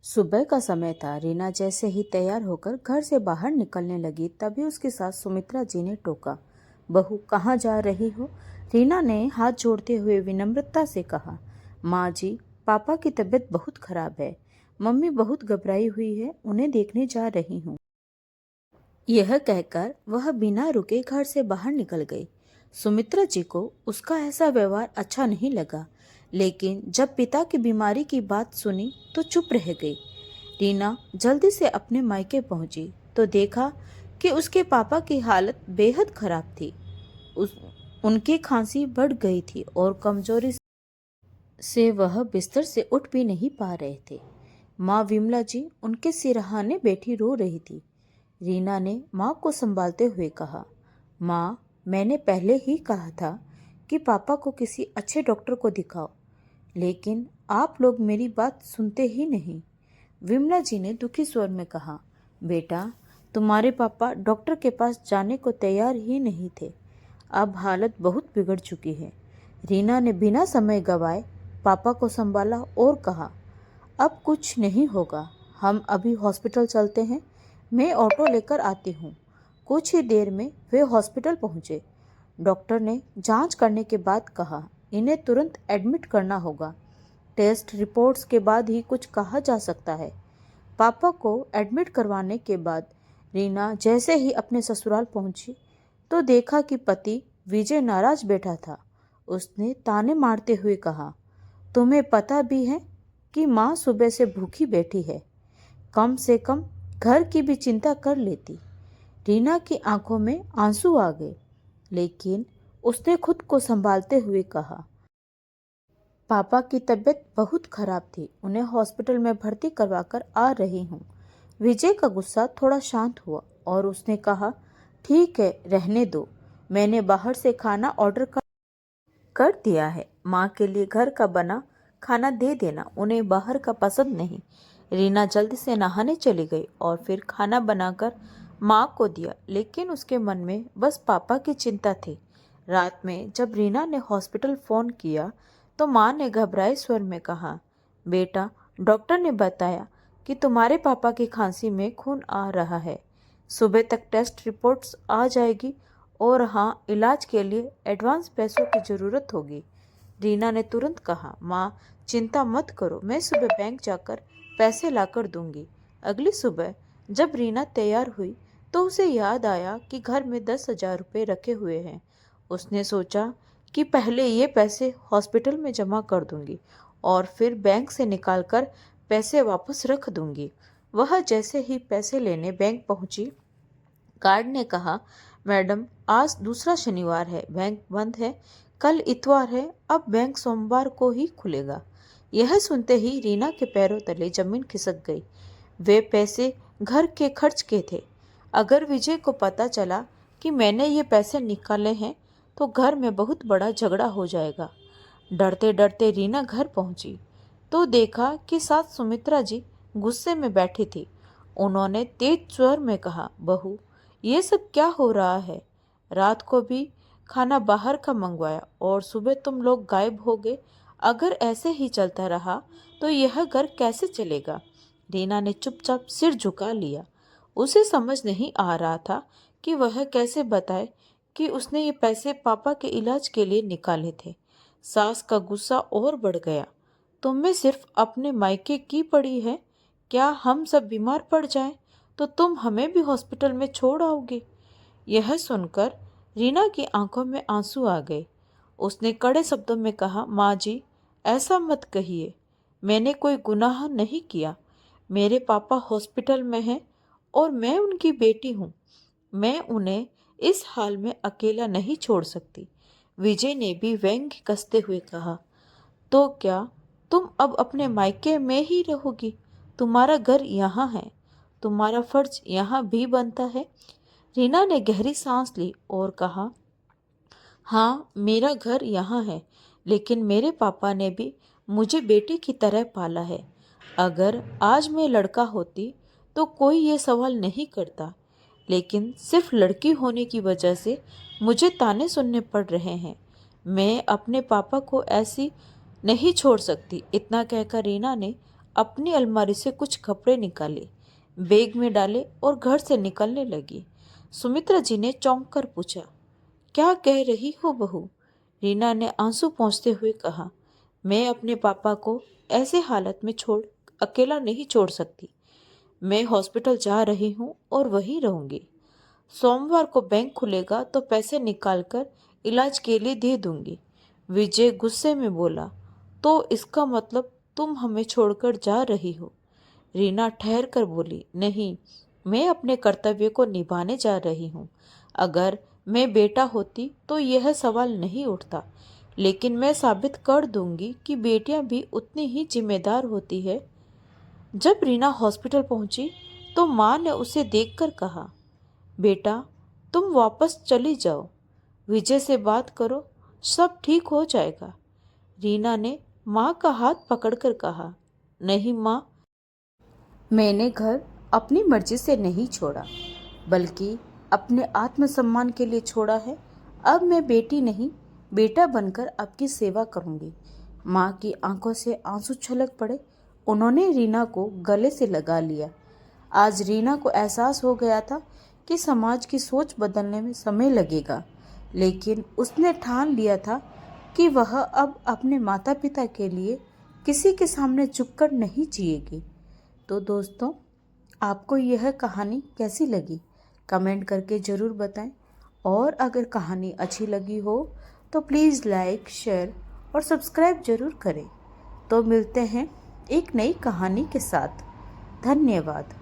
सुबह का समय था। रीना जैसे ही तैयार होकर घर से बाहर निकलने लगी तभी उसकी सास सुमित्रा जी ने टोका। बहू, कहाँ जा रही हो? रीना ने हाथ जोड़ते हुए विनम्रता से कहा। माँ जी, पापा की तबीयत बहुत खराब है। मम्मी बहुत घबराई हुई है, उन्हें देखने जा रही हूँ। यह कहकर वह बिना रुके घर से बाहर निकल गई। सुमित्रा जी को उसका ऐसा व्यवहार अच्छा नहीं लगा, लेकिन जब पिता की बीमारी की बात सुनी तो चुप रह गई। रीना जल्दी से अपने मायके पहुंची तो देखा कि उसके पापा की हालत बेहद खराब थी। उस उनकी खांसी बढ़ गई थी और कमजोरी से वह बिस्तर से उठ भी नहीं पा रहे थे। माँ विमला जी उनके सिरहाने बैठी रो रही थी। रीना ने माँ को संभालते हुए कहा, माँ, मैंने पहले ही कहा था कि पापा को किसी अच्छे डॉक्टर को दिखाओ, लेकिन आप लोग मेरी बात सुनते ही नहीं। विमला जी ने दुखी स्वर में कहा, बेटा, तुम्हारे पापा डॉक्टर के पास जाने को तैयार ही नहीं थे। अब हालत बहुत बिगड़ चुकी है। रीना ने बिना समय गवाए पापा को संभाला और कहा, अब कुछ नहीं होगा, हम अभी हॉस्पिटल चलते हैं। मैं ऑटो लेकर आती हूँ। कुछ ही देर में वे हॉस्पिटल पहुँचे। डॉक्टर ने जांच करने के बाद कहा, इन्हें तुरंत एडमिट करना होगा। टेस्ट रिपोर्ट्स के बाद ही कुछ कहा जा सकता है। पापा को एडमिट करवाने के बाद रीना जैसे ही अपने ससुराल पहुंची तो देखा कि पति विजय नाराज बैठा था। उसने ताने मारते हुए कहा, तुम्हें पता भी है कि माँ सुबह से भूखी बैठी है? कम से कम घर की भी चिंता कर लेती। रीना की आंखों में आंसू आ गए, लेकिन उसने खुद को संभालते हुए कहा, पापा की तबीयत बहुत खराब थी, उन्हें हॉस्पिटल में भर्ती करवाकर आ रही हूँ। विजय का गुस्सा थोड़ा शांत हुआ और उसने कहा, ठीक है, रहने दो। मैंने बाहर से खाना ऑर्डर कर दिया है। माँ के लिए घर का बना खाना दे देना, उन्हें बाहर का पसंद नहीं। रीना जल्दी से नहाने चली गई और फिर खाना बनाकर माँ को दिया, लेकिन उसके मन में बस पापा की चिंता थी। रात में जब रीना ने हॉस्पिटल फ़ोन किया तो माँ ने घबराए स्वर में कहा, बेटा, डॉक्टर ने बताया कि तुम्हारे पापा की खांसी में खून आ रहा है। सुबह तक टेस्ट रिपोर्ट्स आ जाएगी और हाँ, इलाज के लिए एडवांस पैसों की ज़रूरत होगी। रीना ने तुरंत कहा, माँ, चिंता मत करो, मैं सुबह बैंक जाकर पैसे लाकर दूंगी। अगली सुबह जब रीना तैयार हुई तो उसे याद आया कि घर में 10,000 रुपये रखे हुए हैं। उसने सोचा कि पहले ये पैसे हॉस्पिटल में जमा कर दूंगी और फिर बैंक से निकालकर पैसे वापस रख दूंगी। वह जैसे ही पैसे लेने बैंक पहुंची, गार्ड ने कहा, मैडम, आज दूसरा शनिवार है, बैंक बंद है। कल इतवार है, अब बैंक सोमवार को ही खुलेगा। यह सुनते ही रीना के पैरों तले जमीन खिसक गई। वे पैसे घर के खर्च के थे। अगर विजय को पता चला कि मैंने ये पैसे निकाले हैं तो घर में बहुत बड़ा झगड़ा हो जाएगा। डरते डरते रीना घर पहुंची तो देखा कि सास सुमित्रा जी गुस्से में बैठी थी। उन्होंने तेज स्वर में कहा, बहू, ये सब क्या हो रहा है? रात को भी खाना बाहर का मंगवाया और सुबह तुम लोग गायब हो गए। अगर ऐसे ही चलता रहा तो यह घर कैसे चलेगा? रीना ने चुपचाप सिर झुका लिया। उसे समझ नहीं आ रहा था कि वह कैसे बताए कि उसने ये पैसे पापा के इलाज के लिए निकाले थे। सास का गुस्सा और बढ़ गया। तुम्हें सिर्फ अपने मायके की पड़ी है। क्या हम सब बीमार पड़ जाएं तो तुम हमें भी हॉस्पिटल में छोड़ आओगे? यह सुनकर रीना की आंखों में आंसू आ गए। उसने कड़े शब्दों में कहा, माँ जी, ऐसा मत कहिए। मैंने कोई गुनाह नहीं किया। मेरे पापा हॉस्पिटल में हैं और मैं उनकी बेटी हूँ। मैं उन्हें इस हाल में अकेला नहीं छोड़ सकती। विजय ने भी व्यंग्य कसते हुए कहा, तो क्या तुम अब अपने मायके में ही रहोगी? तुम्हारा घर यहाँ है, तुम्हारा फर्ज यहाँ भी बनता है। रीना ने गहरी सांस ली और कहा, हाँ, मेरा घर यहाँ है, लेकिन मेरे पापा ने भी मुझे बेटी की तरह पाला है। अगर आज मैं लड़का होती तो कोई ये सवाल नहीं करता, लेकिन सिर्फ लड़की होने की वजह से मुझे ताने सुनने पड़ रहे हैं। मैं अपने पापा को ऐसी नहीं छोड़ सकती। इतना कहकर रीना ने अपनी अलमारी से कुछ कपड़े निकाले, बैग में डाले और घर से निकलने लगी। सुमित्रा जी ने चौंक कर पूछा, क्या कह रही हो बहू? रीना ने आंसू पोंछते हुए कहा, मैं अपने पापा को ऐसे हालत में अकेला नहीं छोड़ सकती। मैं हॉस्पिटल जा रही हूँ और वहीं रहूंगी। सोमवार को बैंक खुलेगा तो पैसे निकालकर इलाज के लिए दे दूंगी। विजय गुस्से में बोला, तो इसका मतलब तुम हमें छोड़कर जा रही हो? रीना ठहर कर बोली, नहीं, मैं अपने कर्तव्य को निभाने जा रही हूँ। अगर मैं बेटा होती तो यह सवाल नहीं उठता, लेकिन मैं साबित कर दूंगी कि बेटियां भी उतनी ही जिम्मेदार होती है। जब रीना हॉस्पिटल पहुंची तो माँ ने उसे देखकर कहा, बेटा, तुम वापस चली जाओ, विजय से बात करो, सब ठीक हो जाएगा। रीना ने माँ का हाथ पकड़कर कहा, नहीं माँ, मैंने घर अपनी मर्जी से नहीं छोड़ा, बल्कि अपने आत्मसम्मान के लिए छोड़ा है। अब मैं बेटी नहीं, बेटा बनकर आपकी सेवा करूंगी। माँ की आंखों से आंसू छलक पड़े। उन्होंने रीना को गले से लगा लिया। आज रीना को एहसास हो गया था कि समाज की सोच बदलने में समय लगेगा, लेकिन उसने ठान लिया था कि वह अब अपने माता पिता के लिए किसी के सामने झुककर नहीं जिएगी। तो दोस्तों, आपको यह कहानी कैसी लगी? कमेंट करके ज़रूर बताएं। और अगर कहानी अच्छी लगी हो तो प्लीज़ लाइक, शेयर और सब्सक्राइब ज़रूर करें। तो मिलते हैं एक नई कहानी के साथ। धन्यवाद।